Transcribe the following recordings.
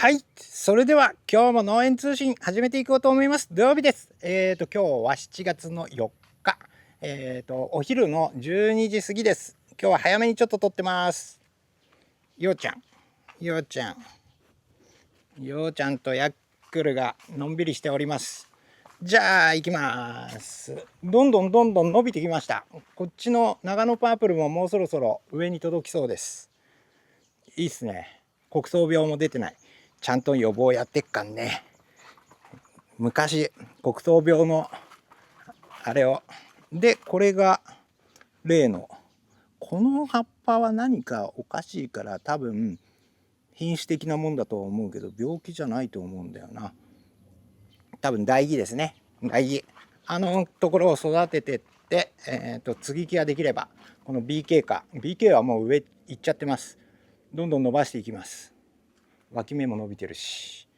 はい、それでは今日も農園通信始めていこうと思います。土曜日です。今日は7月の4日、お昼の12時過ぎです。今日は早めにちょっと撮ってます。ようちゃんとヤックルがのんびりしております。じゃあ行きます。どんどん伸びてきました。こっちの長野パープルももうそろそろ上に届きそうです。いいっすね。黒糖病も出てない。ちゃんと予防やってっかんね。昔黒糖病のあれをで、これが例の、この葉っぱは何かおかしいから多分品種的なもんだと思うけど病気じゃないと思うんだよな。多分代木ですね。代木あのところを育ててって、接ぎ木ができればこの BK はもう上行っちゃってます。どんどん伸ばしていきます。脇芽も伸びてるし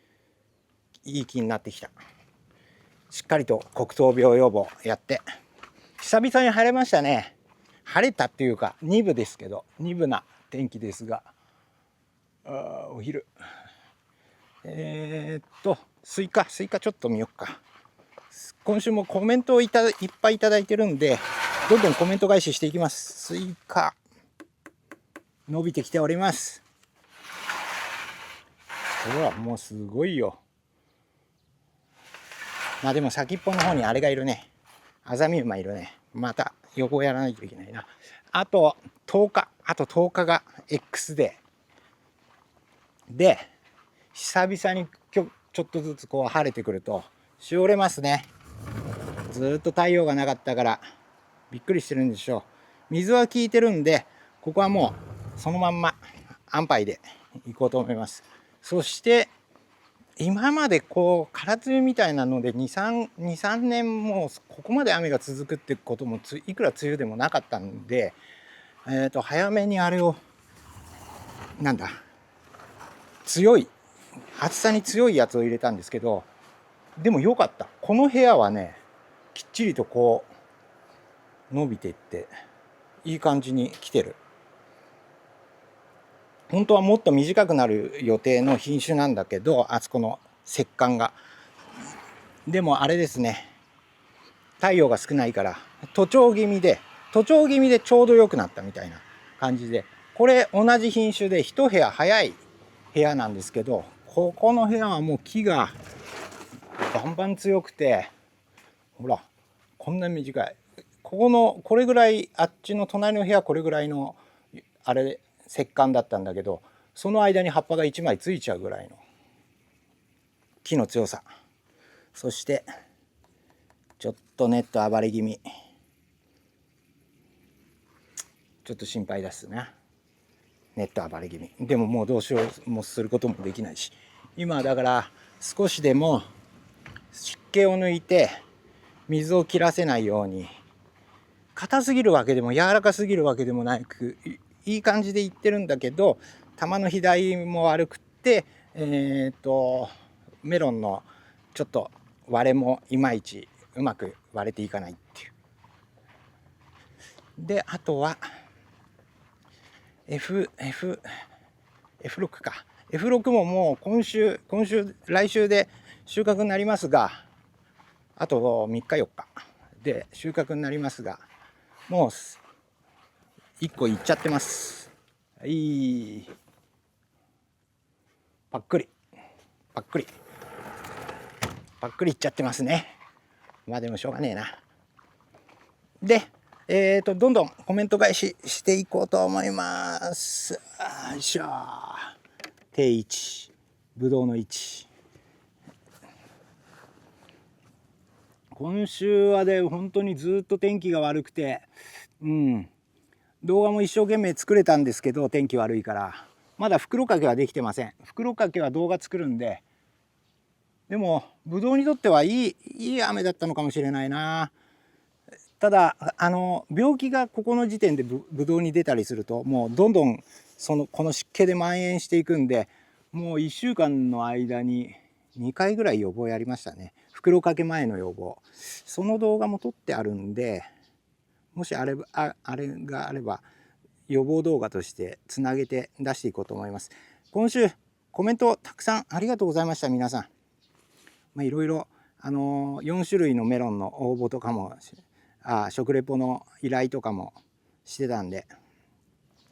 いい木になってきた。しっかりと黒糖病予防やって久々に晴れましたね。晴れたっていうか2分ですけど、2分な天気ですが、お昼スイカちょっと見よっか。今週もコメントをいっぱいいただいてるんで、どんどんコメント返ししていきます。スイカ伸びてきております。ほらもうすごいよ。まあでも先っぽの方にあれがいるね。アザミウマいるね。また横やらないといけないな。あと10日が X デーで、久々に今日ちょっとずつこう晴れてくるとしおれますね。ずっと太陽がなかったからびっくりしてるんでしょう。水は効いてるんで、ここはもうそのまんま安牌でいこうと思います。そして今までこう空梅雨みたいなので23年もここまで雨が続くってこともいくら梅雨でもなかったんで、早めにあれをなんだ強い暑さに強いやつを入れたんですけど、でも良かった。この部屋はねきっちりとこう伸びていっていい感じに来てる。本当はもっと短くなる予定の品種なんだけど、あそこの石棺が。でもあれですね、太陽が少ないから徒長気味でちょうど良くなったみたいな感じで、これ同じ品種で一部屋早い部屋なんですけど、ここの部屋はもう木がバンバン強くて、ほらこんなに短い、これぐらい、あっちの隣の部屋これぐらいのあれ石棺だったんだけど、その間に葉っぱが1枚ついちゃうぐらいの木の強さ。そしてちょっとネット暴れ気味、ちょっと心配ですね。ネット暴れ気味でももうどうしようもすることもできないし、今だから少しでも湿気を抜いて水を切らせないように、硬すぎるわけでも柔らかすぎるわけでもなく、いい感じでいってるんだけど、玉の肥大も悪くって、メロンのちょっと割れもいまいちうまく割れていかないっていう。であとは F6 か。F6 ももう今週来週で収穫になりますが、あと3日4日で収穫になりますが、もう1個いっちゃってます。パックリいっちゃってますね。まあでもしょうがねえな。でどんどんコメント返ししていこうと思います。よいしょ。定位置、ぶどうの位置。今週はで本当にずっと天気が悪くて、動画も一生懸命作れたんですけど、天気悪いからまだ袋掛けはできてません。袋掛けは動画作るんで。でもぶどうにとってはいい雨だったのかもしれないな。ただ病気がここの時点でぶどうに出たりすると、もうどんどんこの湿気で蔓延していくんで、もう1週間の間に2回ぐらい予防やりましたね。袋掛け前の予防、その動画も撮ってあるんで、もしあれがあれば予防動画としてつなげて出していこうと思います。今週コメントたくさんありがとうございました、皆さん。いろいろ4種類のメロンの応募とかも食レポの依頼とかもしてたんで、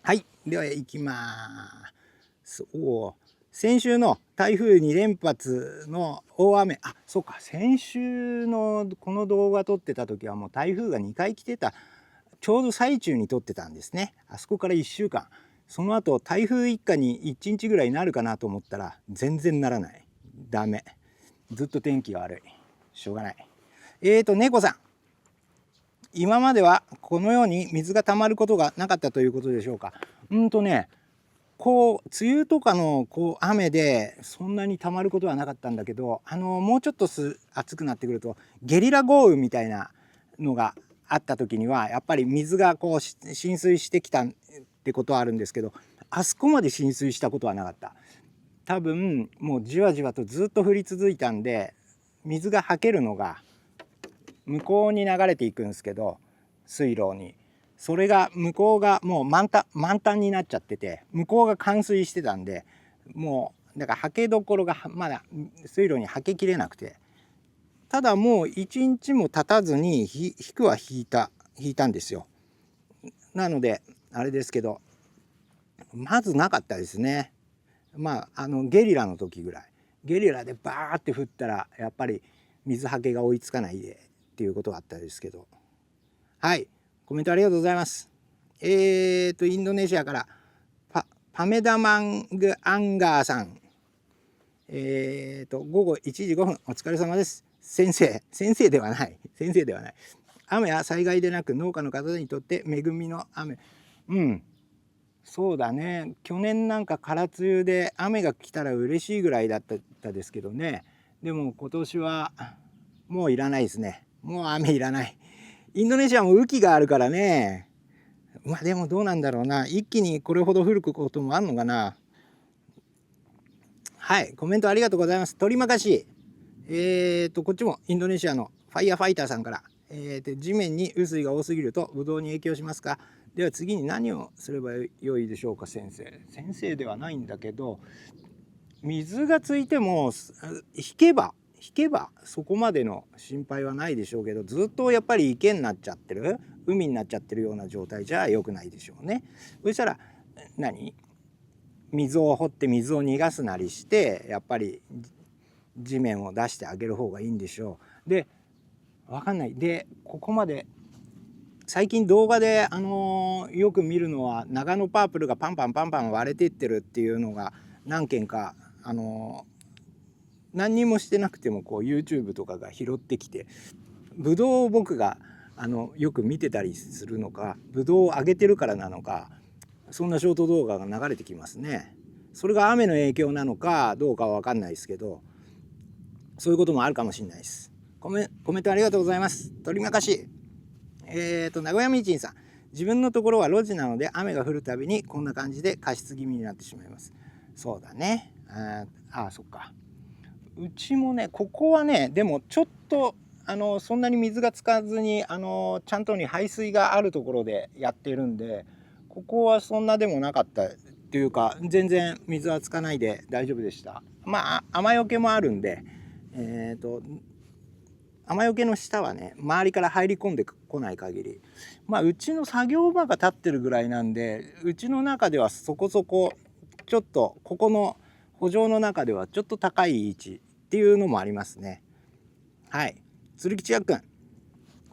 はい、では行きます。先週の台風2連発の大雨、そうか、先週のこの動画撮ってた時はもう台風が2回来てた、ちょうど最中に撮ってたんですね。あそこから1週間、その後台風一過に1日ぐらいなるかなと思ったら全然ならない。ダメ。ずっと天気が悪い。しょうがない。猫さん、今まではこのように水が溜まることがなかったということでしょうか。梅雨とかの雨でそんなに溜まることはなかったんだけど、もうちょっと暑くなってくるとゲリラ豪雨みたいなのがあった時にはやっぱり水が浸水してきたってことはあるんですけど、あそこまで浸水したことはなかった。多分もうじわじわとずっと降り続いたんで、水がはけるのが向こうに流れていくんですけど、水路に。それが向こうがもう満タンになっちゃってて、向こうが冠水してたんで、もうだからはけどころがまだ水路にはけきれなくて、ただもう1日も経たずに引くは引いたんですよ。なのであれですけど、まずなかったですね。ゲリラの時ぐらい、ゲリラでバーって降ったらやっぱり水はけが追いつかないでっていうことがあったですけど、はい、コメントありがとうございます。インドネシアからパメダマングアンガーさん、午後1時5分お疲れ様です。先生ではない。雨は災害でなく農家の方にとって恵みの雨。そうだね。去年なんか空梅雨で雨が来たら嬉しいぐらいだったですけどね。でも今年はもういらないですね。もう雨いらない。インドネシアも雨季があるからね。でもどうなんだろうな。一気にこれほど降ることもあんのかな。はい、コメントありがとうございます。取りまかし。こっちもインドネシアのファイヤーファイターさんから。地面に雨水が多すぎるとブドウに影響しますか。では次に何をすればよいでしょうか、先生。先生ではないんだけど、水がついても引けばそこまでの心配はないでしょうけど、ずっとやっぱり池になっちゃってる、海になっちゃってるような状態じゃ良くないでしょうね。そしたら水を掘って水を逃がすなりして、やっぱり地面を出してあげる方がいいんでしょう。で、分かんない。で、ここまで最近動画で、よく見るのは長野パープルがパンパン割れていってるっていうのが何件か、何にもしてなくてもYouTube とかが拾ってきて、ブドウを僕がよく見てたりするのか、ブドウを上げてるからなのか、そんなショート動画が流れてきますね。それが雨の影響なのかどうかは分かんないですけど、そういうこともあるかもしれないです。コメントありがとうございます。取りまかし。名古屋みちんさん、自分のところは路地なので雨が降るたびにこんな感じで加湿気味になってしまいます。そうだね。そっか。うちもね、ここはね、でもちょっとそんなに水がつかずにちゃんとに排水があるところでやってるんで、ここはそんなでもなかったっていうか、全然水はつかないで大丈夫でした。雨よけもあるんで、雨よけの下はね、周りから入り込んでこない限り、うちの作業場が立ってるぐらいなんで、うちの中ではそこそこちょっとここの圃場の中ではちょっと高い位置っていうのもありますね。はい、鶴吉也くん、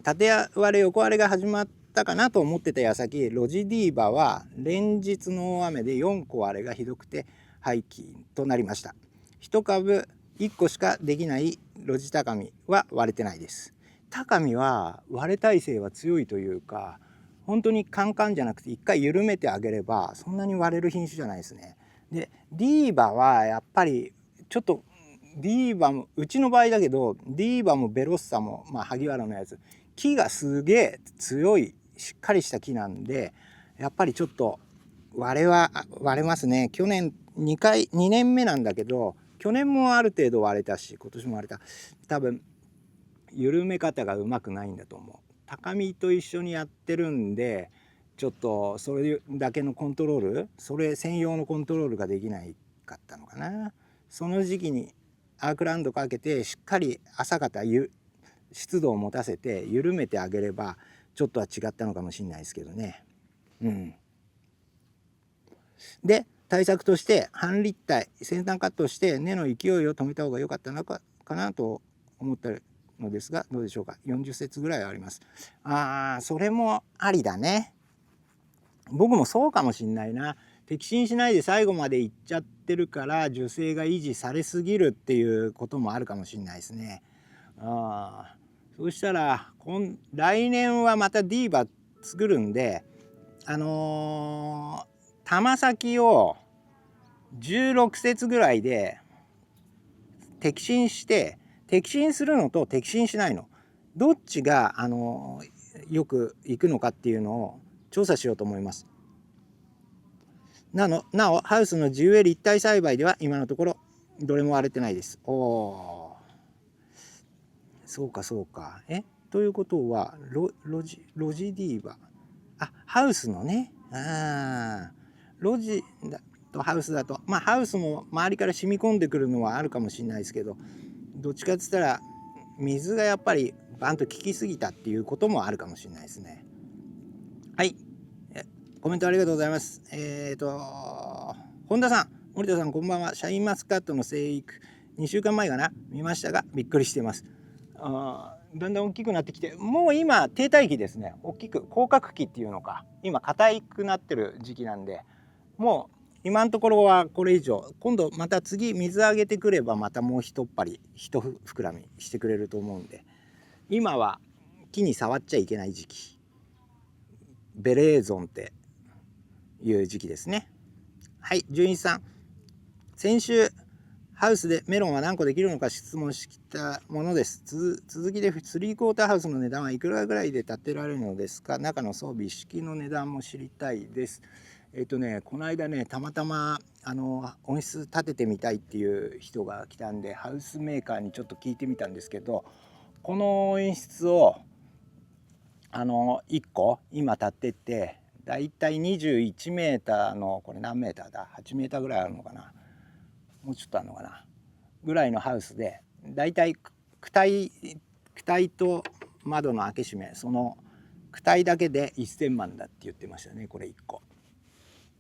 縦割れ横割れが始まったかなと思ってた矢先、ロジディーバは連日の大雨で4個割れがひどくて廃棄となりました。1株1個しかできないロジ高見は割れてないです。高見は割れ耐性は強いというか、本当にカンカンじゃなくて一回緩めてあげればそんなに割れる品種じゃないですね。でディーバはやっぱりちょっと、ディーバもうちの場合だけど、ディーバもベロッサも萩原のやつ、木がすげえ強いしっかりした木なんで、やっぱりちょっと割れますね。去年2年目なんだけど、去年もある程度割れたし、今年も割れた。多分緩め方がうまくないんだと思う。高見と一緒にやってるんで、ちょっとそれだけのコントロール、それ専用のコントロールができないかったのかな。その時期にアークラウンドかけてしっかり朝方湿度を持たせて緩めてあげればちょっとは違ったのかもしれないですけどね。で対策として半立体先端カットして根の勢いを止めた方が良かったのかなと思ったのですが、どうでしょうか。40節ぐらいあります。それもありだね。僕もそうかもしんないな。摘心しないで最後までいっちゃってるから樹勢が維持されすぎるっていうこともあるかもしんないですね。そうしたら来年はまたディーバ作るんで玉先を16節ぐらいで摘心して摘心するのと摘心しないのどっちがよくいくのかっていうのを調査しようと思います。なおハウスの地植え立体栽培では今のところどれも割れてないです。そうかそうか。ということはロジディーバハウスのねロジだとハウスだとハウスも周りから染み込んでくるのはあるかもしれないですけど、どっちかっつったら水がやっぱりバンと効きすぎたっていうこともあるかもしれないですね。はい、コメントありがとうございます。本田さん、森田さんこんばんは。シャインマスカットの生育2週間前かな見ましたがびっくりしています。だんだん大きくなってきて、もう今停滞期ですね。大きく広角期っていうのか、今硬くなってる時期なんで、もう今のところはこれ以上、今度また次水あげてくればまたもう一膨らみしてくれると思うんで、今は木に触っちゃいけない時期、ベレーゾンっていう時期ですね。はい、純一さん、先週ハウスでメロンは何個できるのか質問したものです。続きで3クォーターハウスの値段はいくらぐらいで建てられるのですか。中の装備一式の値段も知りたいです。この間ねたまたま温室建ててみたいっていう人が来たんでハウスメーカーにちょっと聞いてみたんですけど、この温室を1個今建ててだいたい21メーターのこれ何メーターだ8メーターぐらいあるのかな、もうちょっとあるのかなぐらいのハウスで、だいたい躯体と窓の開け閉めその躯体だけで1000万だって言ってましたね、これ1個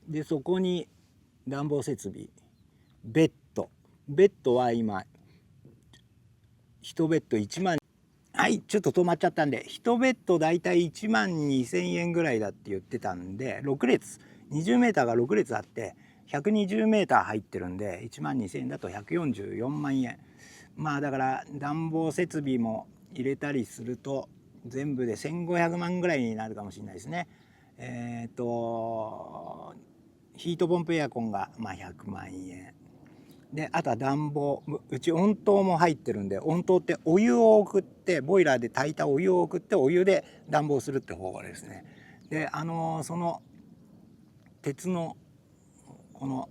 で。そこに暖房設備、ベッドは今1ベッド1万、はいちょっと止まっちゃったんで、1ベッドだいたい1万2000円ぐらいだって言ってたんで、6列20メーターが6列あって120メーター入ってるんで1万2000円だと144万円。だから暖房設備も入れたりすると全部で1500万ぐらいになるかもしれないですね。ヒートポンプエアコンが100万円で、あとは暖房、うち温湯も入ってるんで、温湯ってお湯を送ってボイラーで炊いたお湯を送ってお湯で暖房するって方法ですね。でその鉄のこの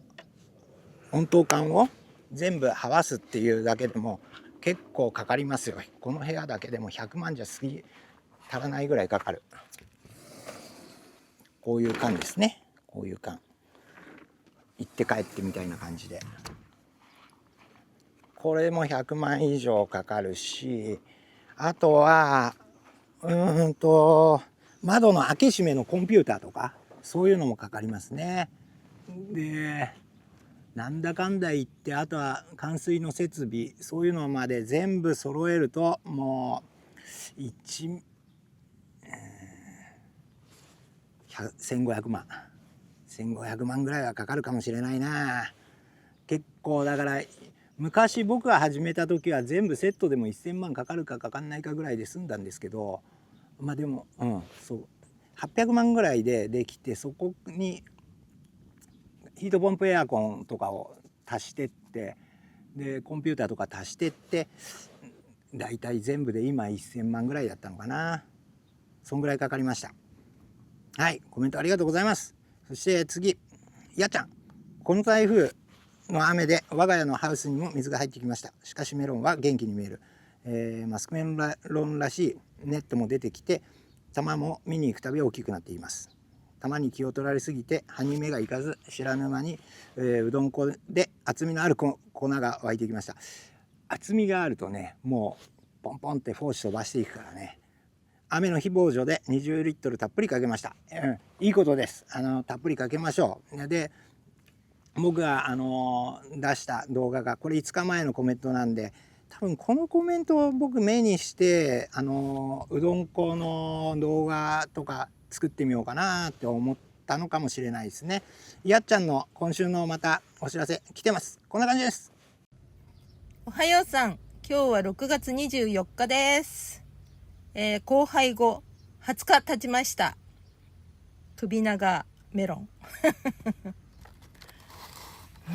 温湯管を全部はわすっていうだけでも結構かかりますよ。この部屋だけでも100万じゃ足らないぐらいかかる。こういう缶ですね。こういう缶行って帰ってみたいな感じで、これも100万以上かかるし、あとは窓の開け閉めのコンピューターとかそういうのもかかりますね。でなんだかんだ言ってあとは冠水の設備そういうのまで全部揃えるともう1500万ぐらいはかかるかもしれないな。結構だから昔僕が始めた時は全部セットでも1000万かかるかかかんないかぐらいで済んだんですけど、でもそう800万ぐらいでできて、そこにヒートポンプエアコンとかを足してってでコンピューターとか足してってだいたい全部で今1000万ぐらいだったのかな。そんぐらいかかりました。はい、コメントありがとうございます。そして次、やっちゃん、この台風の雨で我が家のハウスにも水が入ってきました。しかしメロンは元気に見える、マスクメロンらしいネットも出てきて玉も見に行くたび大きくなっています。玉に気を取られすぎて葉に目がいかず知らぬ間に、うどん粉で厚みのある粉が湧いてきました。厚みがあるとね、もうポンポンってフォーシ飛ばしていくからね。雨の日防除で20リットルたっぷりかけました。いいことです。たっぷりかけましょう。で、僕が出した動画がこれ5日前のコメントなんで、多分このコメントを僕目にしてうどん粉の動画とか作ってみようかなって思ったのかもしれないですね。やっちゃんの今週のまたお知らせ来てます。こんな感じです。おはようさん、今日は6月24日です。交配後20日経ちました。首長メロン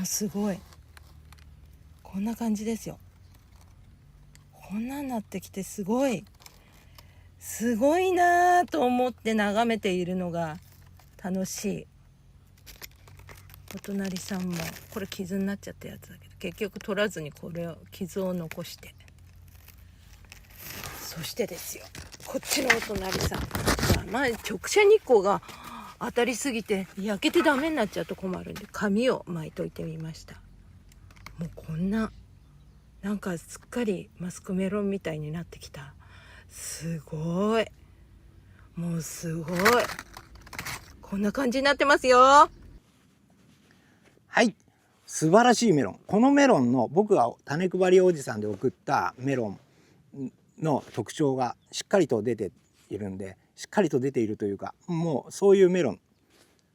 すごい、こんな感じですよ。こんなになってきてすごいなぁと思って眺めているのが楽しい。お隣さんもこれ傷になっちゃったやつだけど、結局取らずにこれを傷を残して、そしてですよ、こっちのお隣さん、直射日光が当たりすぎて焼けてダメになっちゃうと困るんで、紙を巻いといてみました。もうこんな、なんかすっかりマスクメロンみたいになってきた。すごい、もうすごい、こんな感じになってますよ。はい、素晴らしいメロン。このメロンの僕が種配りおじさんで送ったメロンの特徴がしっかりと出ているんで、しっかりと出ているというか、もうそういうメロン、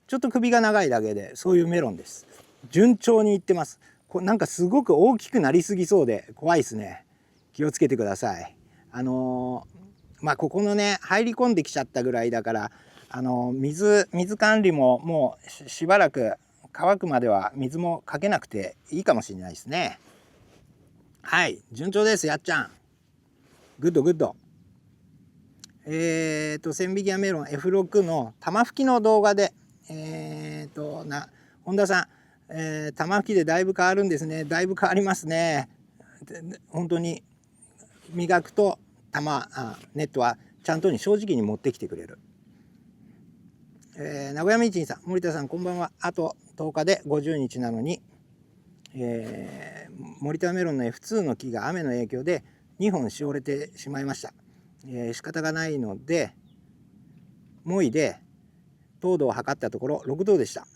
ちょっと首が長いだけでそういうメロンです。順調にいってます。なんかすごく大きくなりすぎそうで怖いですね。気をつけてください。ここのね、入り込んできちゃったぐらいだから、水管理ももうしばらく乾くまでは水もかけなくていいかもしれないですね。はい、順調です。やっちゃん、グッドグッド。千匹屋メロン F6 の玉吹きの動画で本田さん、玉吹きでだいぶ変わるんですね。だいぶ変わりますね。本当に磨くとネットはちゃんとに正直に持ってきてくれる。名古屋ミーチンさん、森田さんこんばんは。あと10日で50日なのに、森田メロンの F2 の木が雨の影響で2本しおれてしまいました。仕方がないのでもいで糖度を測ったところ6度でした。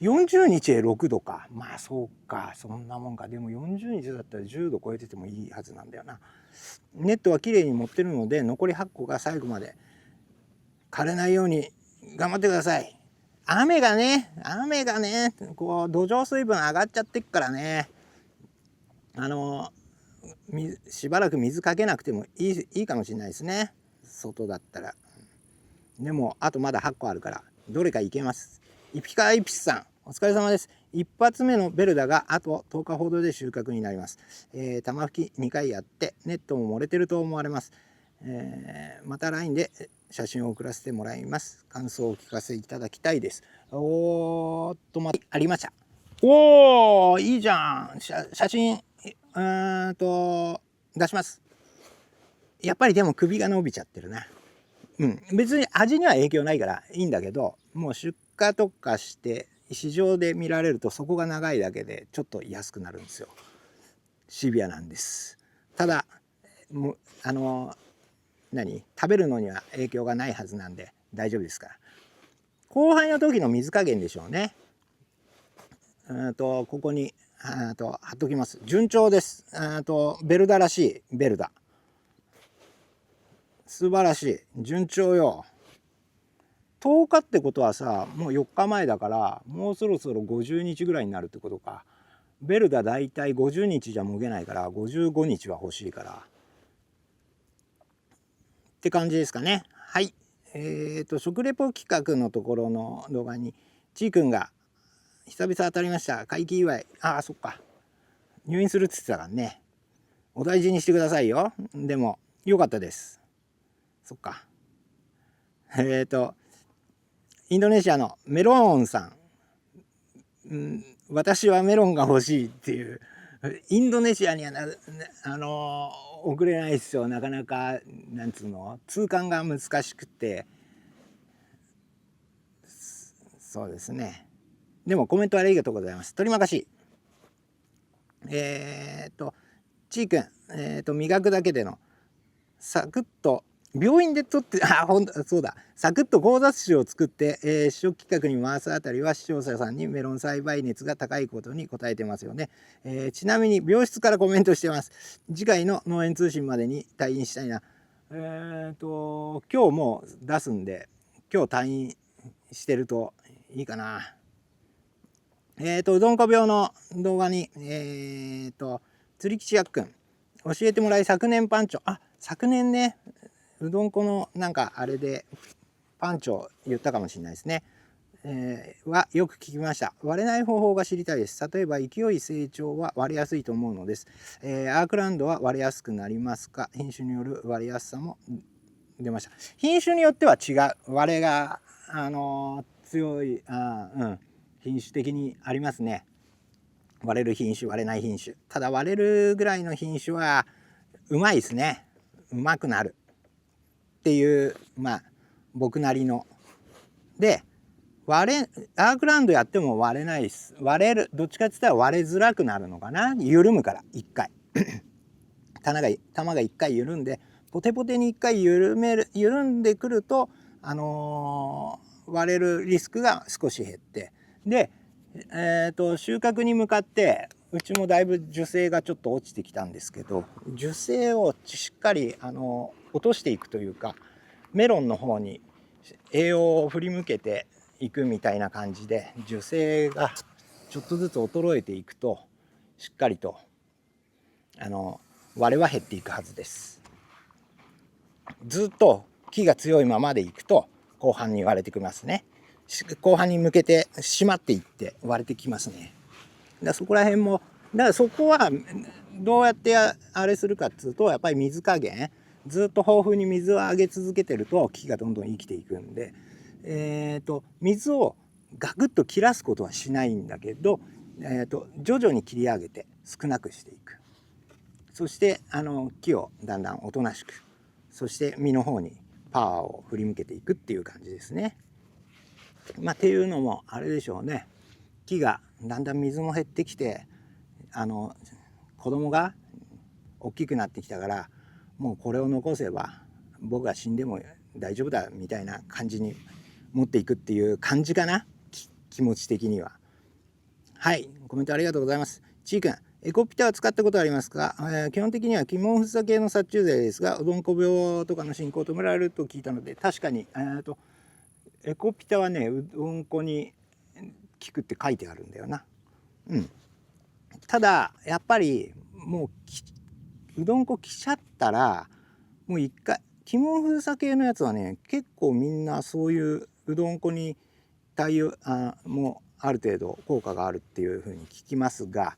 40日へ6度か。まあそうか、そんなもんか。でも40日だったら10度超えててもいいはずなんだよな。ネットはきれいに持ってるので残り8個が最後まで枯れないように頑張ってください。雨がねこう土壌水分上がっちゃってっからね、しばらく水かけなくてもいいかもしれないですね、外だったら。でもあとまだ8個あるからどれかいけます。イピカイピスさんお疲れ様です。一発目のベルダがあと10日ほどで収穫になります。玉吹き2回やってネットも漏れてると思われます。また LINE で写真を送らせてもらいます。感想をお聞かせいただきたいです。ありました。おー、いいじゃん。写真出します。やっぱりでも首が伸びちゃってるな。別に味には影響ないからいいんだけど、もう出荷とかして市場で見られるとそこが長いだけでちょっと安くなるんですよ。シビアなんです。ただもう食べるのには影響がないはずなんで大丈夫ですから。後輩の時の水加減でしょうね。ここに貼っときます。順調です。ベルダらしい。ベルダ素晴らしい。順調よ。10日ってことはさ、もう4日前だからもうそろそろ50日ぐらいになるってことか。ベルダだいたい50日じゃもげないから55日は欲しいからって感じですかね。はい。食レポ企画のところの動画にちーくんが久々当たりました。会期祝い。ああ、そっか。入院するって言ってたからね。お大事にしてくださいよ。でも良かったです。そっか。インドネシアのメローンさん、私はメロンが欲しいっていう、インドネシアには送れないですよ。なかなかなんつうの通関が難しくて、そうですね。でもコメントありがとうございます。取りまかし。ちーくん、磨くだけでのサクッと病院で取ってそうだ、サクッと交雑種を作って、試食企画に回すあたりは視聴者さんにメロン栽培熱が高いことに答えてますよね。ちなみに病室からコメントしてます。次回の農園通信までに退院したいな。今日もう出すんで、今日退院してるといいかな。うどんこ病の動画に釣り吉やっくん教えてもらい、昨年パンチョ、昨年ね、うどんこのなんかあれでパンチョ言ったかもしれないですね。はよく聞きました。割れない方法が知りたいです。例えば勢い成長は割れやすいと思うのです。アークランドは割れやすくなりますか？品種による割れやすさも出ました。品種によっては違う。割れが強い品種的にありますね。割れる品種、割れない品種。ただ割れるぐらいの品種はうまいですね。うまくなるっていう僕なりの。でアークランドやっても割れないです。割れる、どっちかって言ったら割れづらくなるのかな。緩むから一回玉が一回緩んで、ポテポテに一回緩んでくると、割れるリスクが少し減って、で、収穫に向かってうちもだいぶ樹勢がちょっと落ちてきたんですけど、樹勢をしっかり落としていくというか、メロンの方に栄養を振り向けていくみたいな感じで、樹勢がちょっとずつ衰えていくと、しっかりと割れは減っていくはずです。ずっと木が強いままでいくと後半に割れてきますね。後半に向けて締まっていって割れてきますね。だからそこら辺も、だからそこはどうやってあれするかっていうと、やっぱり水加減、ずっと豊富に水をあげ続けてると木がどんどん生きていくんで、水をガクッと切らすことはしないんだけど、徐々に切り上げて少なくしていく。そして木をだんだんおとなしく、そして実の方にパワーを振り向けていくっていう感じですね。っていうのもあれでしょうね。木がだんだん水も減ってきて、子供が大きくなってきたから、もうこれを残せば僕が死んでも大丈夫だみたいな感じに持っていくっていう感じかな、気持ち的には。はい、コメントありがとうございます。ちーくん、エコピタは使ったことありますか？基本的にはキモンフサ系の殺虫剤ですが、うどんこ病とかの進行を止められると聞いたので、確かにエコピタはね、うどんこに効くって書いてあるんだよな。ただやっぱりもううどんこ来ちゃったら、もう一回キモンフサ系のやつはね、結構みんなそういううどんこに対応もうある程度効果があるっていうふうに聞きますが、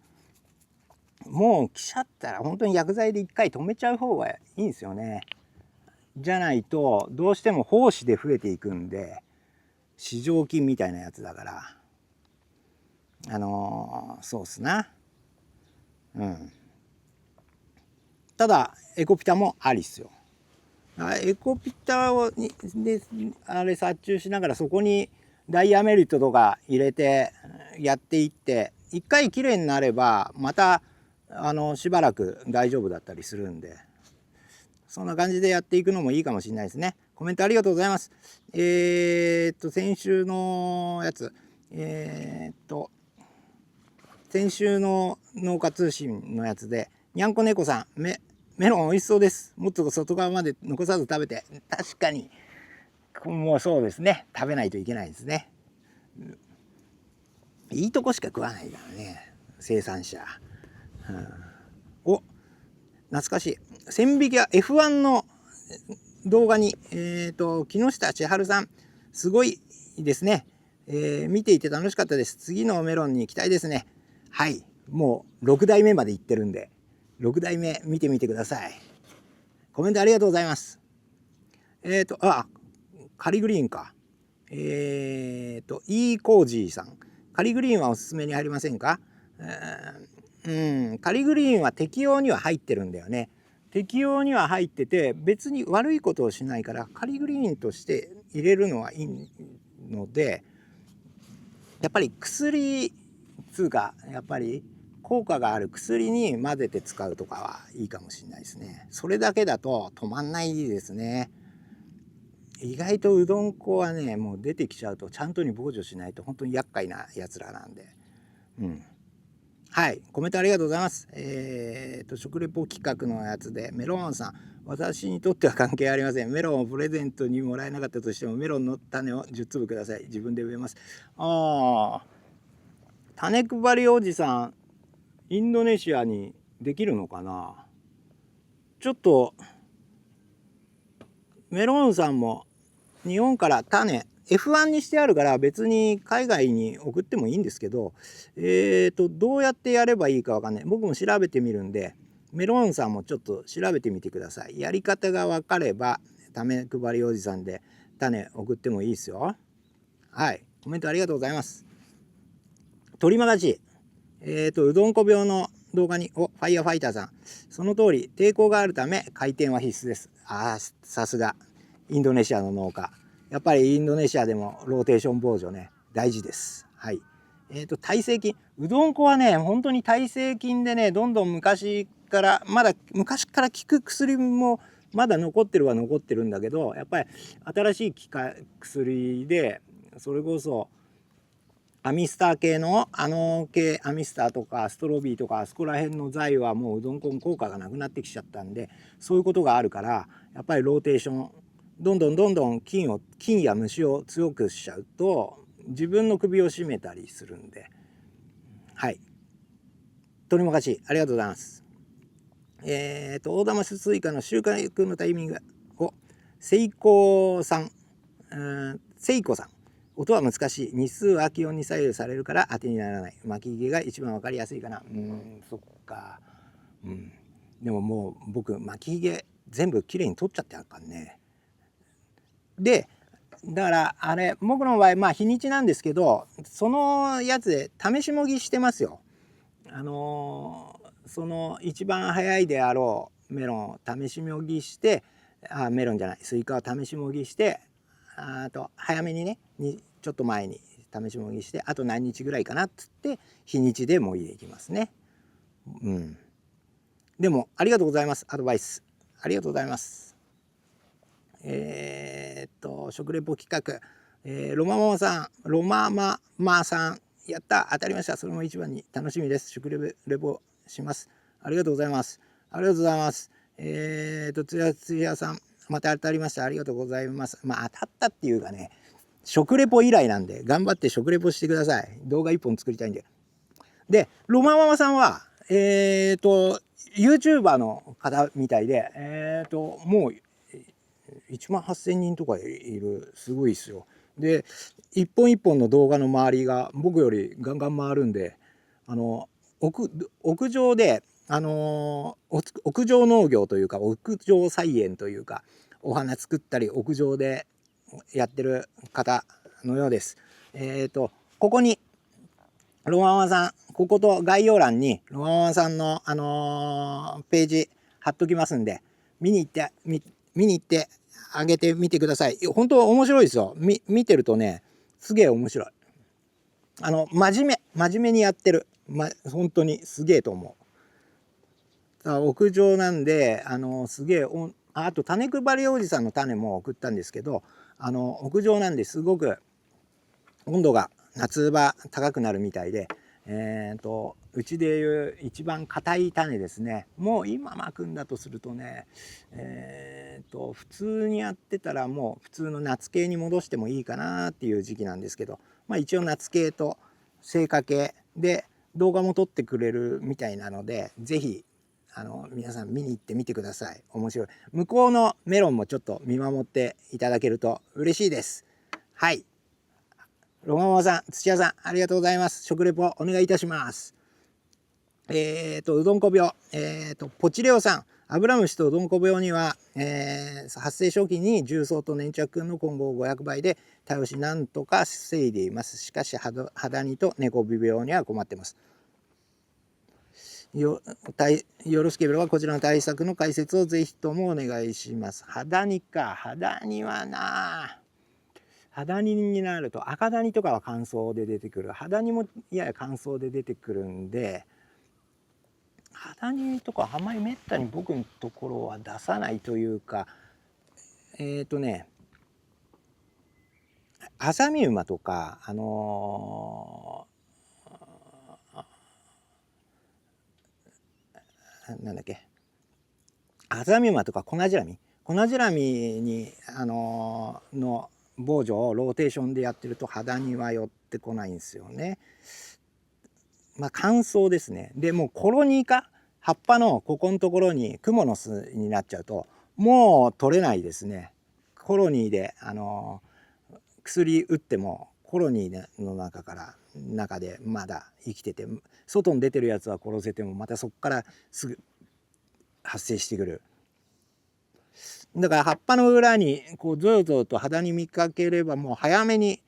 もう来ちゃったら本当に薬剤で一回止めちゃう方がいいんですよね。じゃないとどうしても胞子で増えていくんで、糸状菌みたいなやつだから、そうっすな。ただエコピタもありっすよ。エコピタをであれ殺虫しながら、そこにダイヤメリットとか入れてやっていって、一回きれいになればまたしばらく大丈夫だったりするんで、そんな感じでやっていくのもいいかもしれないですね。コメントありがとうございます。先週のやつ、先週の農家通信のやつで、にゃんこ猫さん、メロン美味しそうです。もっと外側まで残さず食べて。確かにもうそうですね、食べないといけないですね。いいとこしか食わないからね、生産者。お、懐かしい。千匹屋 F1 の動画に、木下千春さん、すごいですね。見ていて楽しかったです。次のメロンに期待ですね。はい、もう6代目まで行ってるんで、6代目見てみてください。コメントありがとうございます。カリグリーンか。イーコージーさん。カリグリーンはおすすめに入りませんか？カリグリーンは適用には入ってるんだよね。適用には入ってて、別に悪いことをしないから、カリグリーンとして入れるのはいいので、やっぱり薬つうか、やっぱり効果がある薬に混ぜて使うとかはいいかもしれないですね。それだけだと止まんないですね。意外とうどん粉はね、もう出てきちゃうとちゃんとに防除しないと本当に厄介なやつらなんで。はい、コメントありがとうございます。食レポ企画のやつでメロンさん、私にとっては関係ありません。メロンをプレゼントにもらえなかったとしてもメロンの種を10粒ください。自分で植えます。種配りおじさん、インドネシアにできるのかな。ちょっとメロンさんも日本から種 F1 にしてあるから別に海外に送ってもいいんですけど、どうやってやればいいかわかんない。僕も調べてみるんで、メロンさんもちょっと調べてみてください。やり方が分かれば種配りおじさんで種送ってもいいですよ。はい、コメントありがとうございます。鳥マガジうどんこ病の動画にファイヤーファイターさん、その通り抵抗があるため回転は必須です。さすがインドネシアの農家。やっぱりインドネシアでもローテーション防除ね、大事です。はい。耐性菌、うどん粉はね、本当に耐性菌でね、どんどん昔から効く薬もまだ残ってるんだけど、やっぱり新しい薬で、それこそアミスター系の系アミスターとかストロビーとかあそこら辺の剤はもううどん粉効果がなくなってきちゃったんで、そういうことがあるからやっぱりローテーションどんどん菌や虫を強くしちゃうと自分の首を絞めたりするんで、はい、鳥も勝ちありがとうございます。大玉スイカの収穫のタイミングをセイコさん、音は難しい。日数は気温に左右されるから当てにならない。巻き毛が一番わかりやすいかな。そっか。でももう僕巻き毛全部きれいに取っちゃってあかんね。でだからあれ僕の場合日にちなんですけど、そのやつで試しもぎしてますよ。その一番早いであろうメロンを試しもぎして、メロンじゃないスイカを試しもぎして、早めにねちょっと前に試しもぎして、あと何日ぐらいかなっつって日にちでもぎでいきますね。でもありがとうございます。アドバイスありがとうございます。食レポ企画、ロママさんやった当たりました。それも一番に楽しみです。食レポします。ありがとうございます。ありがとうございます。つやさんまた当たりました。ありがとうございます。当たったっていうかね、食レポ以来なんで頑張って食レポしてください。動画1本作りたいんで。でロママさんはYouTuber の方みたいでもう18000人とかいる、すごいですよ。で一本一本の動画の周りが僕よりガンガン回るんで、屋上で屋上農業というか屋上菜園というかお花作ったり屋上でやってる方のようです。ここにロママさん、ここと概要欄にロママさんの、ページ貼っときますんで見に行ってあげてみてください。本当面白いですよ。見てるとねすげえ面白い。真面目にやってる、本当にすげえと思う。屋上なんですげえあと種配りおじさんの種も送ったんですけど、屋上なんですごく温度が夏場高くなるみたいで、うちでいう一番硬い種ですね。もう今まくんだとするとね、普通にやってたらもう普通の夏系に戻してもいいかなっていう時期なんですけど、一応夏系と成果系で動画も撮ってくれるみたいなので、是非皆さん見に行ってみてください。面白い。向こうのメロンもちょっと見守っていただけると嬉しいです。はい。ロママさん、土屋さん、ありがとうございます。食レポお願いいたします。うどんこ病、ポチレオさん、アブラムシとうどんこ病には、発生初期に重曹と粘着の混合500倍で対応し、なんとか防いでいます。しかし肌煮と猫ビ病には困っています。よろしければこちらの対策の解説をぜひともお願いします。肌煮か。肌煮はな葉ダニになると赤ダニとかは乾燥で出てくる、葉ダニもやや乾燥で出てくるんで、葉ダニとかあんまりめったに僕のところは出さないというか、アザミウマとかなんだっけ、アザミウマとか粉ジラミにの防除をローテーションでやってると葉ダニは寄ってこないんですよね。まあ乾燥ですね。でもうコロニー化、葉っぱのここのところにクモの巣になっちゃうともう取れないですね。コロニーで薬打ってもコロニーの中でまだ生きてて、外に出てるやつは殺せてもまたそこからすぐ発生してくる。だから葉っぱの裏にこうゾロゾロと葉ダニ見かければもう早めに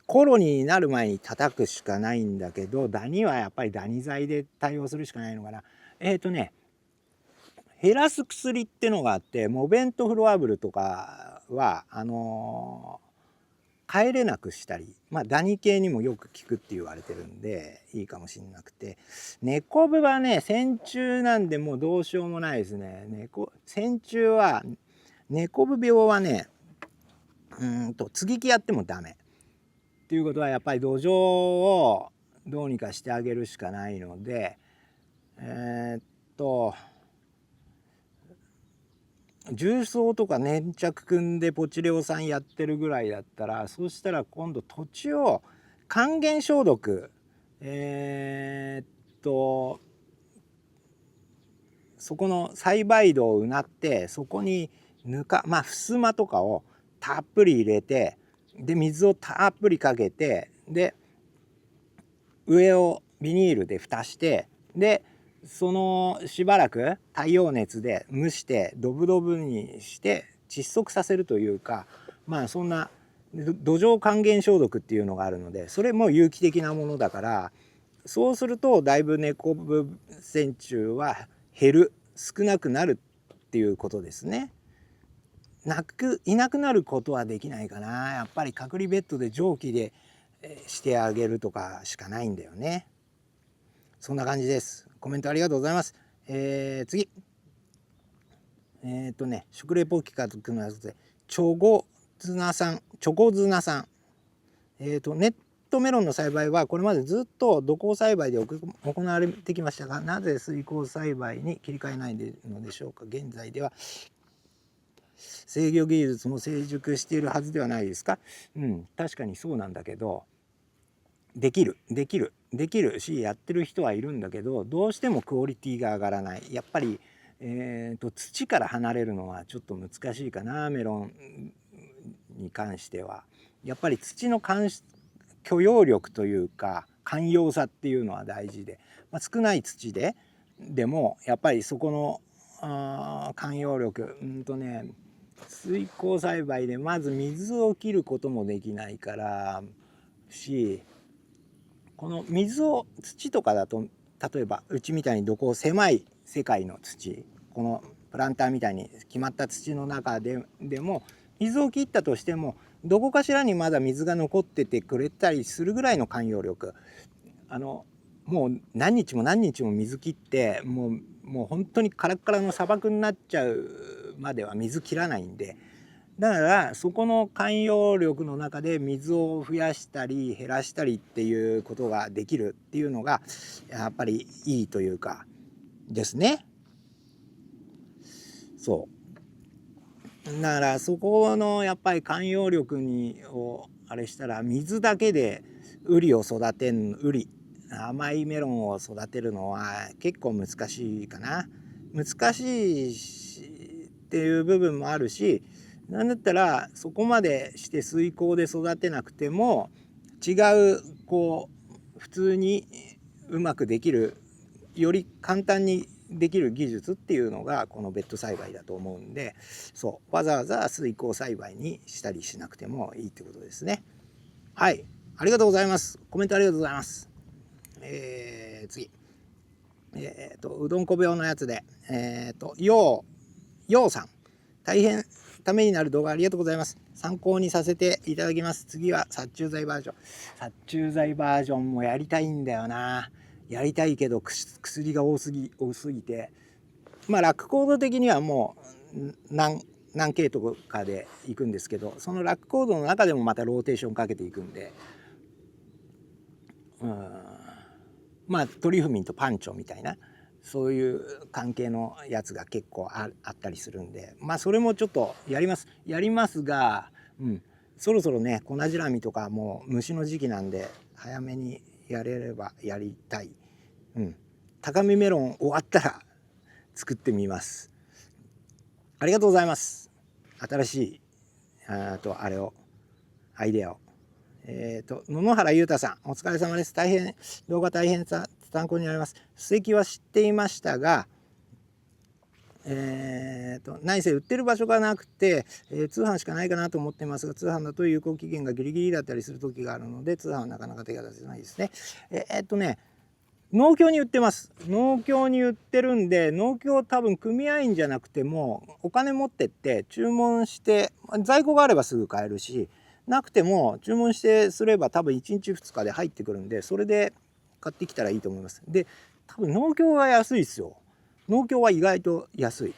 コロニーになる前に叩くしかないんだけど、ダニはやっぱりダニ剤で対応するしかないのかな。減らす薬ってのがあって、モベントフロアブルとかは帰れなくしたり、ダニ系にもよく効くって言われてるんでいいかもしれなくて、ネコブはね線虫なんでもうどうしようもないですね。線虫はネコブ病はね接ぎ木やってもダメっていうことはやっぱり土壌をどうにかしてあげるしかないので、重曹とか粘着くんでポチレオ酸やってるぐらいだったら、そうしたら今度土地を還元消毒、そこの栽培土をうなってそこにふすまとかをたっぷり入れて、で水をたっぷりかけて、で上をビニールで蓋して、でそのしばらく太陽熱で蒸してドブドブにして窒息させるというか、そんな土壌還元消毒っていうのがあるので、それも有機的なものだから、そうするとだいぶネコブ線虫は減る、少なくなるっていうことですね。いなくなることはできないかな。やっぱり隔離ベッドで蒸気でしてあげるとかしかないんだよね。そんな感じです。コメントありがとうございます。次。食レポ企画のやつでチョコズナさん。ネットメロンの栽培はこれまでずっと土耕栽培で行われてきましたが、なぜ水耕栽培に切り替えないのでしょうか。現在では制御技術も成熟しているはずではないですか。確かにそうなんだけど、できるしやってる人はいるんだけど、どうしてもクオリティが上がらない。やっぱり、土から離れるのはちょっと難しいかな。メロンに関してはやっぱり土の許容力というか寛容さっていうのは大事で、少ない土でもやっぱりそこの寛容力、水耕栽培でまず水を切ることもできないからこの土とかだと、例えばうちみたいに狭い世界の土、このプランターみたいに決まった土の中でも水を切ったとしてもどこかしらにまだ水が残っててくれたりするぐらいの寛容力、もう何日も水切ってもう本当にカラッカラの砂漠になっちゃうまでは水切らないんで、だからそこの寛容力の中で水を増やしたり減らしたりっていうことができるっていうのがやっぱりいいというかですね。だからそこのやっぱり寛容力をあれしたら、水だけで甘いメロンを育てるのは結構難しいかな。難しいっていう部分もあるし、なんだったらそこまでして水耕で育てなくても違う普通にうまくできる、より簡単にできる技術っていうのがこのベッド栽培だと思うんで、わざわざ水耕栽培にしたりしなくてもいいってことですね。はい、ありがとうございます。コメントありがとうございます。次、うどんこ病のやつでようさん、大変ためになる動画ありがとうございます。参考にさせていただきます。次は殺虫剤バージョン。殺虫剤バージョンもやりたいんだよな。やりたいけど薬が多すぎて、まあラックコード的にはもう何系とかでいくんですけど、そのラックコードの中でもまたローテーションかけていくんで、まあトリフミンとパンチョみたいなそういう関係のやつが結構あったりするんで、まあそれもちょっとやりますが、そろそろね粉じらみとかもう虫の時期なんで早めにやれればやりたい。高見メロン終わったら作ってみます。ありがとうございます。新しいアイデアを。野々原裕太さん、お疲れ様です。動画大変参考になります。布石は知っていましたが、何せ売ってる場所がなくて、通販しかないかなと思っていますが、通販だと有効期限がギリギリだったりする時があるので、通販はなかなか手が出せないですね。農協に売ってます。農協に売ってるんで、農協多分組合員じゃなくてもお金持ってって注文して、在庫があればすぐ買えるし、なくても注文すれば多分1日2日で入ってくるんで、それで買ってきたらいいと思います。で、多分農協が安いですよ。農協は意外と安い。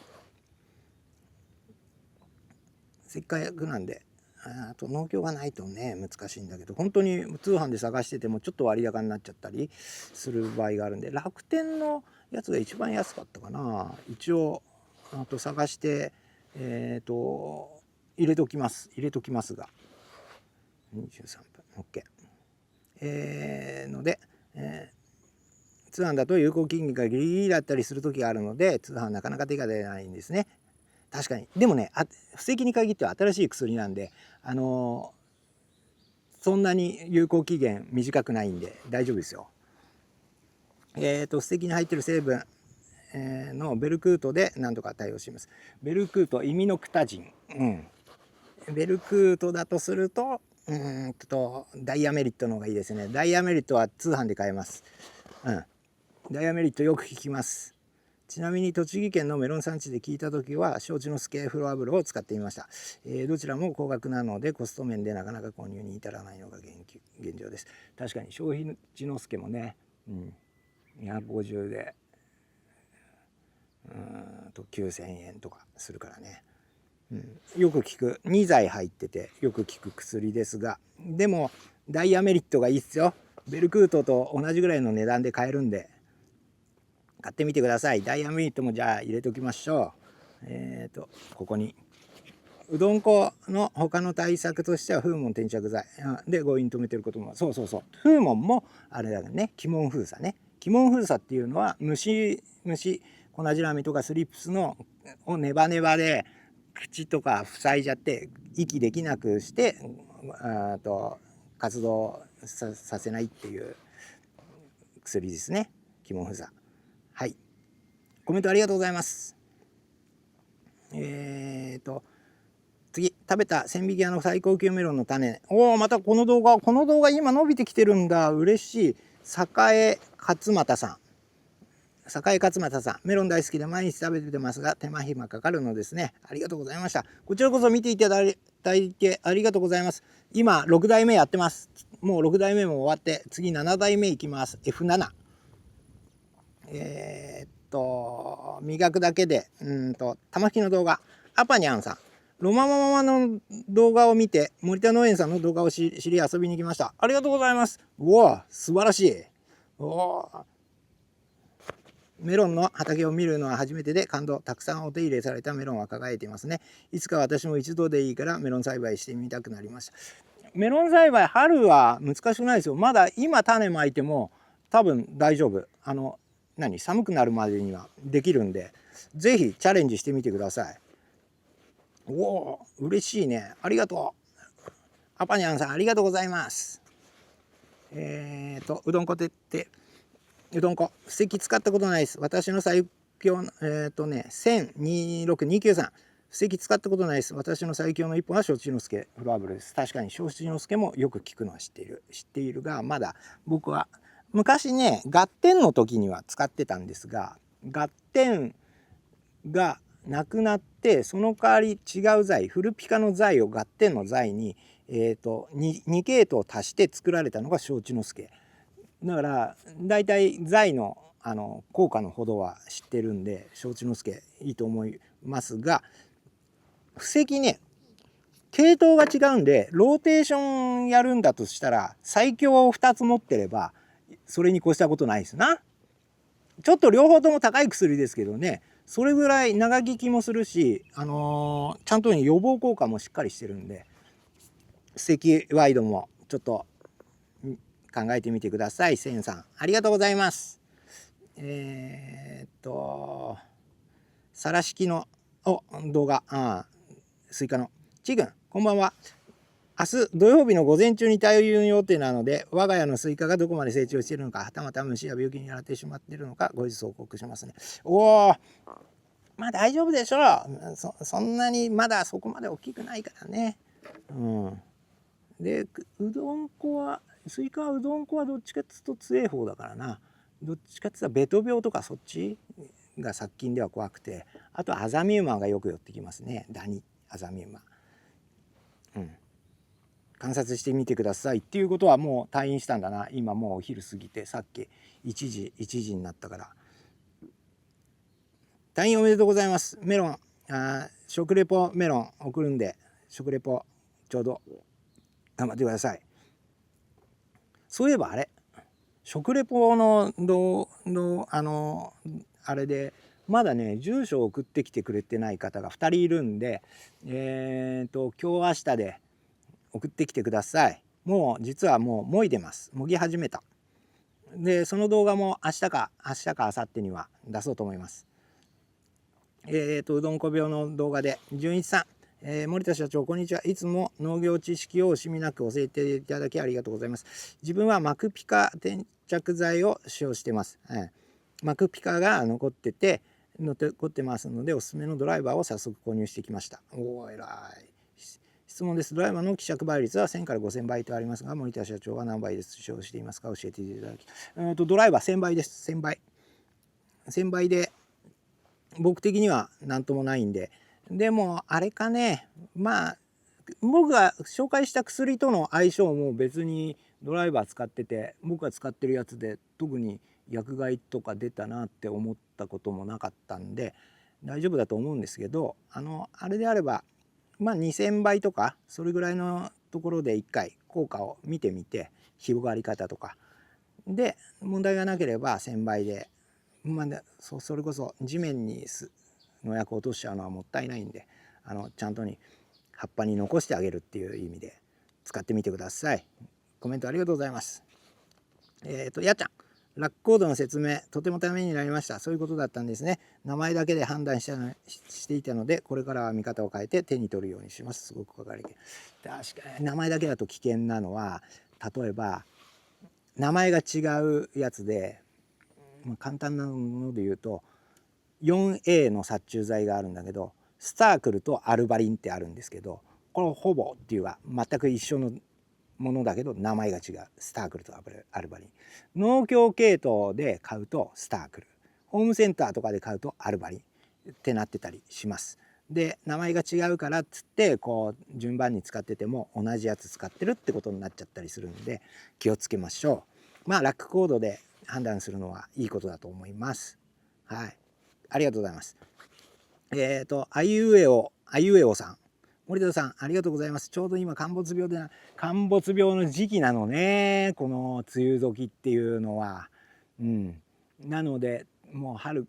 せっかくなんで。あと農協がないとね難しいんだけど、本当に通販で探しててもちょっと割高になっちゃったりする場合があるんで、楽天のやつが一番安かったかな。一応探して入れときますが23分 OK。ので、通販だと有効期限がギリギリだったりする時があるので、通販なかなか手が出ないんですね。確かに。でもね、布石に限っては新しい薬なんで、そんなに有効期限短くないんで大丈夫ですよ。布石に入ってる成分、のベルクートで何とか対応します。ベルクート、イミノクタジン。ベルクートだとすると、ダイアメリットの方がいいですね。ダイアメリットは通販で買えます。ダイアメリットよく効きます。ちなみに栃木県のメロン産地で聞いた時は承知の助フロアブルを使ってみました。どちらも高額なのでコスト面でなかなか購入に至らないのが現状です。確かに消費地の助もね、250で9000円とかするからね、よく効く2剤入っててよく効く薬ですが、でもダイアメリットがいいっすよ。ベルクートと同じぐらいの値段で買えるんで買ってみてください。ダイアメリットもじゃあ入れときましょう。ここにうどん粉の他の対策としてはフーモン転着剤で強引に止めてることも、そうフーモンもあれだね、鬼門封鎖ね。鬼門封鎖っていうのは虫粉じらみとかスリップスをネバネバで口とか塞いじゃって息できなくして活動させないっていう薬ですね、鬼門封鎖。はい、コメントありがとうございます。次、食べた千疋屋の最高級メロンの種。またこの動画今伸びてきてるんだ。嬉しい。栄勝又さん、メロン大好きで毎日食べてますが手間暇かかるのですね。ありがとうございました。こちらこそ見ていただいてありがとうございます。今6代目やってます。もう6代目も終わって次7代目いきます。 F7。磨くだけで玉引きの動画、アパニャンさん、ロマママの動画を見て森田農園さんの動画を知り遊びに来ました。ありがとうございます。素晴らしい。メロンの畑を見るのは初めてで感動。たくさんお手入れされたメロンは輝いていますね。いつか私も一度でいいからメロン栽培してみたくなりました。メロン栽培春は難しくないですよ。まだ今種まいても多分大丈夫。寒くなるまでにはできるんで、ぜひチャレンジしてみてください。嬉しいね。ありがとう。アパニャンさんありがとうございます。うどん粉布石使ったことないです。私の最強102629さん、布石使ったことないです。私の最強の一本は承知の助フロアブルです。確かに承知の助もよく聞くのは知っているが、まだ僕は昔ね、ガッテンの時には使ってたんですが、ガッテンがなくなって、その代わり違う材、フルピカの材を合点の材に、2系統足して作られたのが承知之助だから、だいたい材の効果のほどは知ってるんで承知之助いいと思いますが、布石ね、系統が違うんでローテーションやるんだとしたら最強を2つ持ってればそれに越したことないですな。ちょっと両方とも高い薬ですけどね、それぐらい長効きもするし、ちゃんと予防効果もしっかりしてるんで、布石ワイドもちょっと考えてみてください。千さんありがとうございます。さらしきの動画、スイカのちぐんこんばんは。明日土曜日の午前中に対応予定なので、我が家のスイカがどこまで成長しているのか、はたまた虫や病気になってしまっているのか、後日報告しますね。おお、まあ大丈夫でしょう。そんなにまだそこまで大きくないからね。でうどん粉はスイカはうどん粉はどっちかっつうと強い方だからな。どっちかっつったらベト病とかそっちが殺菌では怖くて、あとアザミウマがよく寄ってきますね。ダニアザミウマ。観察してみてくださいっていうことはもう退院したんだな。今もうお昼過ぎて、さっき1時になったから。退院おめでとうございます。メロン食レポメロン送るんで、食レポちょうど頑張ってください。そういえばあれ、食レポのあれでまだね住所を送ってきてくれてない方が2人いるんで、今日明日で送ってきてください。もう実はもうもいでます。もぎ始めた。でその動画も明日か明後日には出そうと思います。うどんこ病の動画で純一さん、森田社長こんにちは。いつも農業知識を惜しみなく教えていただきありがとうございます。自分はマクピカ転着剤を使用しています。マクピカが残ってますので、おすすめのドライバーを早速購入してきました。おお、偉い。質問です。ドライバーの希釈倍率は1000から5000倍とありますが、森田社長は何倍で使用していますか、教えていただき。ドライバー1000倍です。1000倍で僕的には何ともないんで。でもあれかね、まあ僕が紹介した薬との相性も別にドライバー使ってて、僕が使ってるやつで特に薬害とか出たなって思ったこともなかったんで大丈夫だと思うんですけど、あれであればまあ2000倍とかそれぐらいのところで1回効果を見てみて、広がり方とかで問題がなければ1000倍で、それこそ地面に農薬を落としちゃうのはもったいないんで、ちゃんとに葉っぱに残してあげるっていう意味で使ってみてください。コメントありがとうございます。やっちゃん、ラックコードの説明とてもためになりました。そういうことだったんですね。名前だけで判断していたので、これからは見方を変えて手に取るようにします。すごく分かりにくい。確かに名前だけだと危険なのは、例えば名前が違うやつで、簡単なもので言うと 4A の殺虫剤があるんだけど、スタークルとアルバリンってあるんですけど、これほぼっていうか全く一緒のものだけど名前が違う。スタークルとアルバリン。農協系統で買うとスタークル、ホームセンターとかで買うとアルバリンってなってたりします。で名前が違うからっつってこう順番に使ってても同じやつ使ってるってことになっちゃったりするんで気をつけましょう。ラックコードで判断するのはいいことだと思います。はい、ありがとうございます。あいうえおさん、森田さんありがとうございます。ちょうど今陥没病の時期なのね、この梅雨時っていうのは。なのでもう春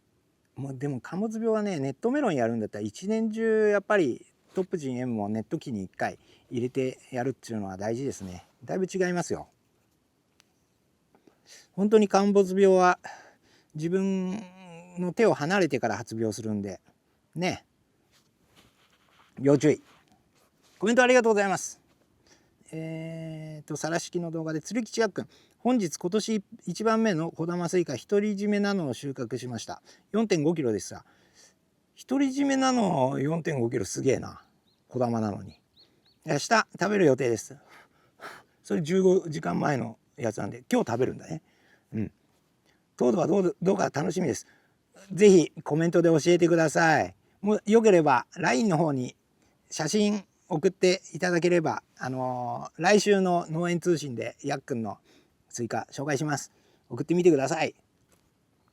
でも陥没病はね、ネットメロンやるんだったら一年中やっぱりトップジン M もネット機に1回入れてやるっていうのは大事ですね。だいぶ違いますよ。本当に陥没病は自分の手を離れてから発病するんでね、要注意。コメントありがとうございます。さらしきの動画で鶴吉やっくん、今年1番目の小玉スイカ独り占めなのを収穫しました。 4.5 キロですが、独り占めなの 4.5 キロすげえな。小玉なのに明日食べる予定です。それ15時間前のやつなんで今日食べるんだね。糖度はどうか楽しみです。ぜひコメントで教えてください。もよければ LINE の方に写真送っていただければ、来週の農園通信でやっくんのスイカ紹介します。送ってみてください。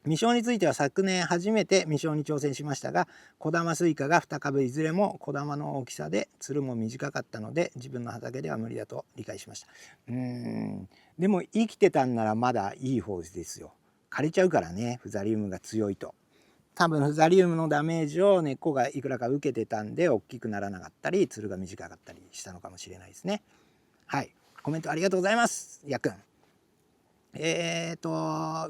未生については昨年初めて未生に挑戦しましたが、小玉スイカが2株いずれも小玉の大きさでつるも短かったので、自分の畑では無理だと理解しました。でも生きてたんならまだいい方ですよ。枯れちゃうからね、フザリウムが強いと。多分フザリウムのダメージを根っこがいくらか受けてたんで、大きくならなかったりつるが短かったりしたのかもしれないですね。はい、コメントありがとうございます、やっくん。う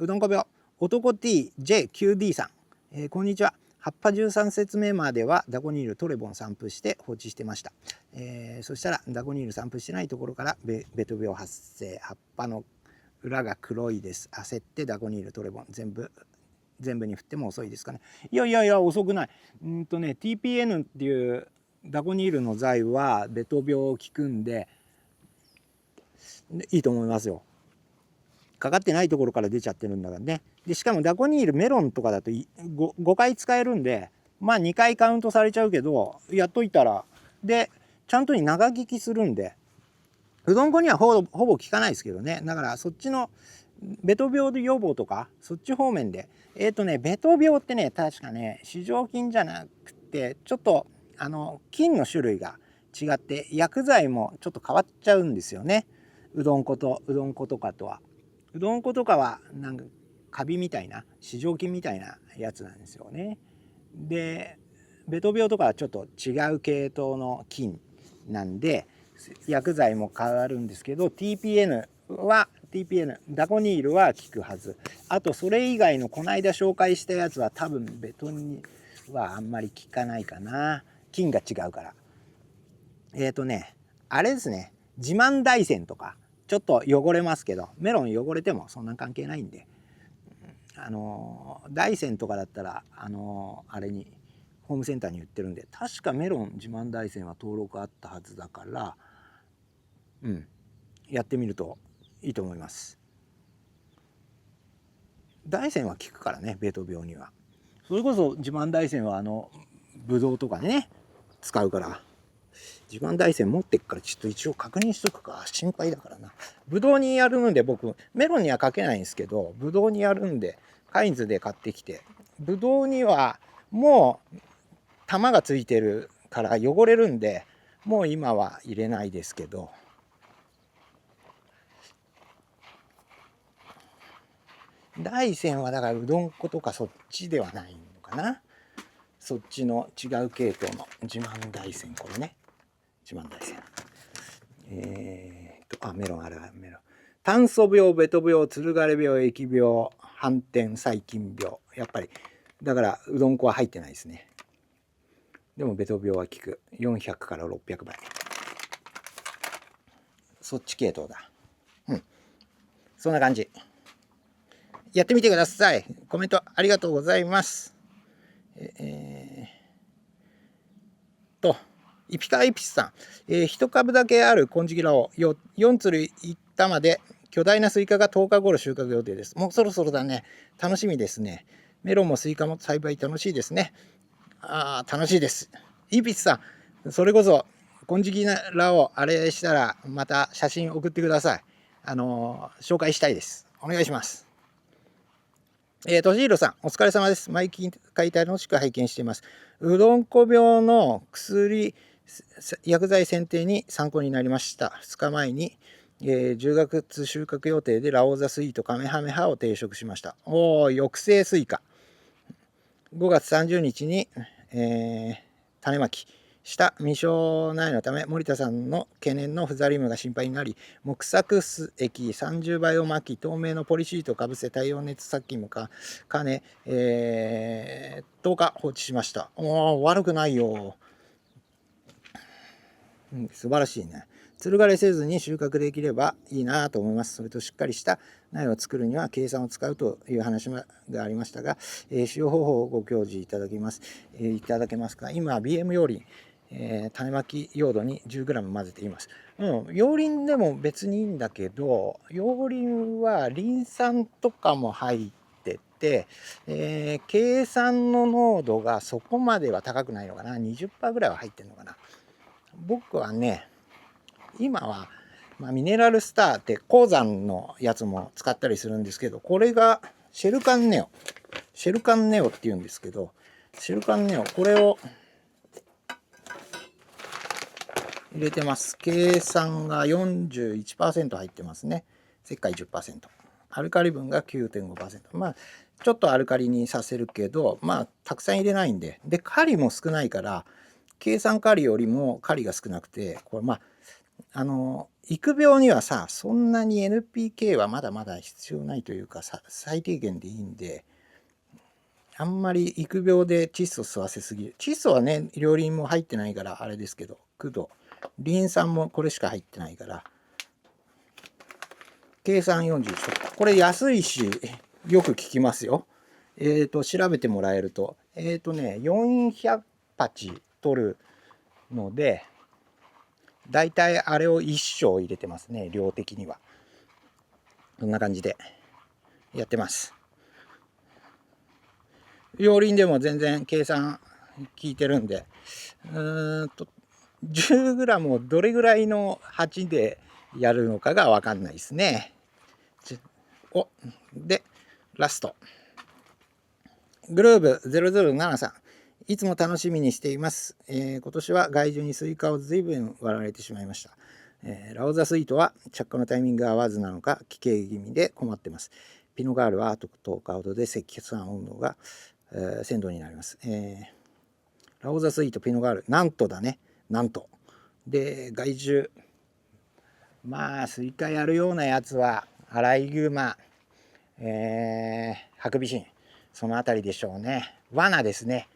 どんこ病男 TJQD さん、こんにちは。葉っぱ13節目まではダゴニールトレボン散布して放置してました。そしたらダゴニール散布してないところからベト病発生。葉っぱの裏が黒いです。焦ってダゴニールトレボン全部に振っても遅いですかね。いや遅くない。TPN っていうダゴニールの剤はベト病を効くんでいいと思いますよ。かかってないところから出ちゃってるんだからね。でしかもダコニールメロンとかだと 5回使えるんで、まあ2回カウントされちゃうけど、やっといたらでちゃんとに長効きするんで、うどん粉にはほぼ効かないですけどね。だからそっちのベト病予防とかそっち方面でベト病ってね、確かね糸状菌じゃなくてちょっと菌の種類が違って薬剤もちょっと変わっちゃうんですよね。うどん粉とかとは。うどん粉とかはなんかカビみたいな糸状菌みたいなやつなんですよね。でベト病とかはちょっと違う系統の菌なんで薬剤も変わるんですけど、 TPN ダコニールは効くはず。あとそれ以外のこの間紹介したやつは多分ベトにはあんまり効かないかな。菌が違うから。あれですね、自慢大山とかちょっと汚れますけど、メロン汚れてもそんな関係ないんで、大山とかだったらあれにホームセンターに売ってるんで、確かメロン自慢大山は登録あったはずだから、やってみるといいと思います。大山は効くからね、ベト病には。それこそ自慢大山はブドウとかね使うから。自慢大山持ってっからちょっと一応確認しとくか、心配だからな。ブドウにやるんで、僕メロンにはかけないんですけど、ブドウにやるんでカインズで買ってきて、ブドウにはもう玉がついてるから汚れるんで、もう今は入れないですけど、大山はだからうどん粉とかそっちではないのかな。そっちの違う系統の自慢大山、これね、自慢大山。メロンあるメロン。炭素病、ベト病、つるがれ病、疫病、斑点細菌病。やっぱりだからうどん粉は入ってないですね。でもベト病は効く。400から600倍。そっち系統だ。そんな感じ。やってみてください。コメントありがとうございます。イピカイピスさん、1株だけある金色を4つるいったまで巨大なスイカが10日頃収穫予定です。もうそろそろだね。楽しみですね。メロンもスイカも栽培楽しいですね。楽しいです。イピスさん、それこそ金色をあれしたらまた写真送ってください。紹介したいです。お願いします。としひろさん、お疲れ様です。毎回楽しく拝見しています。うどんこ病の薬薬剤選定に参考になりました。2日前に、10月収穫予定でラオザスイートカメハメハを定食しました。抑制スイカ。5月30日に、種まきした未生苗のため、森田さんの懸念のフザリウムが心配になり、木作液30倍をまき、透明のポリシートをかぶせ、太陽熱殺菌も兼ね、10日放置しました。悪くないよ。素晴らしいね。つるがれせずに収穫できればいいなと思います。それとしっかりした苗を作るには計算を使うという話がありましたが、使用方法をご教示いただけますか。今 BM 葉林、種まき用土に 10g 混ぜています。葉林でも別にいいんだけど、葉林はリン酸とかも入ってて、計算の濃度がそこまでは高くないのかな。20% ぐらいは入ってるのかな。僕はね、今は、ミネラルスターって鉱山のやつも使ったりするんですけど、これがシェルカンネオっていうんですけど、シェルカンネオ、これを入れてます。計算が 41% 入ってますね。石灰 10%。アルカリ分が 9.5%。ちょっとアルカリにさせるけど、たくさん入れないんで。で、カリも少ないから、計算カリよりもカリが少なくて、これ育苗にはさ、そんなに NPK はまだまだ必要ないというか、最低限でいいんで、あんまり育苗で窒素吸わせすぎる。窒素はね、両輪も入ってないからあれですけど、9度。リン酸もこれしか入ってないから、計算41。これ安いし、よく効きますよ。調べてもらえると、400鉢取るので、だいたいあれを1升入れてますね、量的には。こんな感じでやってます。両輪でも全然計算効いてるんで、10g をどれぐらいの鉢でやるのかが分かんないですね。で、ラスト。グルーブ0073。いつも楽しみにしています。今年は害獣にスイカを随分割られてしまいました。ラオザスイートは着火のタイミングが合わずなのか、奇形気味で困っています。ピノガールはあと10日ほどで積雪酸温度が、1000度になります。ラオザスイート、ピノガール、なんとだね。なんと。で、害獣。スイカやるようなやつは、アライグマ、ハクビシン、そのあたりでしょうね。罠ですね。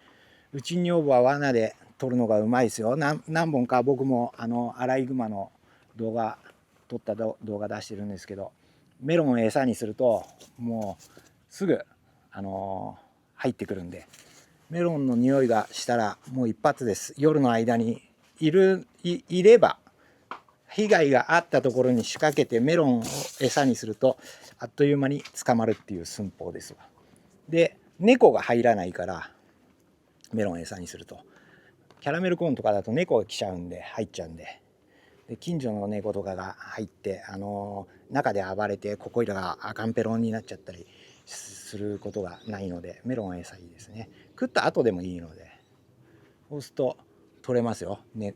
うち女房は罠で取るのがうまいですよ。何本か僕もアライグマの撮った動画出してるんですけど、メロンを餌にするともうすぐ入ってくるんで、メロンの匂いがしたらもう一発です。夜の間にいれば、被害があったところに仕掛けてメロンを餌にするとあっという間に捕まるっていう寸法ですわ。で、猫が入らないからメロン餌にすると、キャラメルコーンとかだと猫が来ちゃうんで入っちゃうんで、近所の猫とかが入って中で暴れてここいらが赤んペロンになっちゃったりすることがないので、メロン餌いいですね。食った後でもいいので、そうすると取れますよね。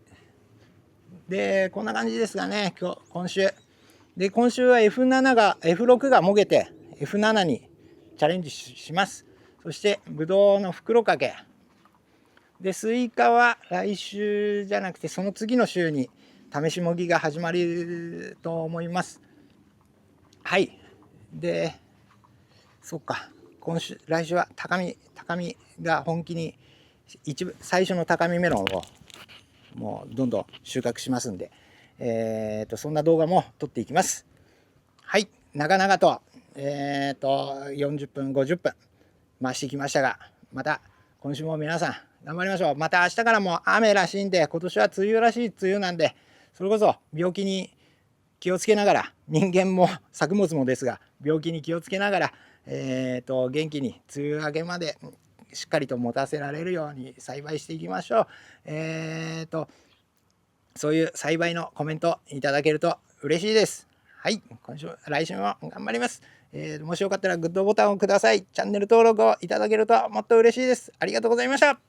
で、こんな感じですがね、今週は F6 がもげて F7 にチャレンジします。そしてブドウの袋掛けで、スイカは来週じゃなくてその次の週に試しもぎが始まると思います。はい。で、そっか、来週は高見が本気に最初の高見メロンをもうどんどん収穫しますんで、そんな動画も撮っていきます。はい、長々と、40分50分回してきましたが、また今週も皆さん頑張りましょう。また明日からも雨らしいんで、今年は梅雨らしい梅雨なんで、それこそ病気に気をつけながら、人間も作物もですが病気に気をつけながら、元気に梅雨明けまでしっかりと持たせられるように栽培していきましょう。そういう栽培のコメントいただけると嬉しいです。はい、来週も頑張ります。もしよかったらグッドボタンをください。チャンネル登録をいただけるともっと嬉しいです。ありがとうございました。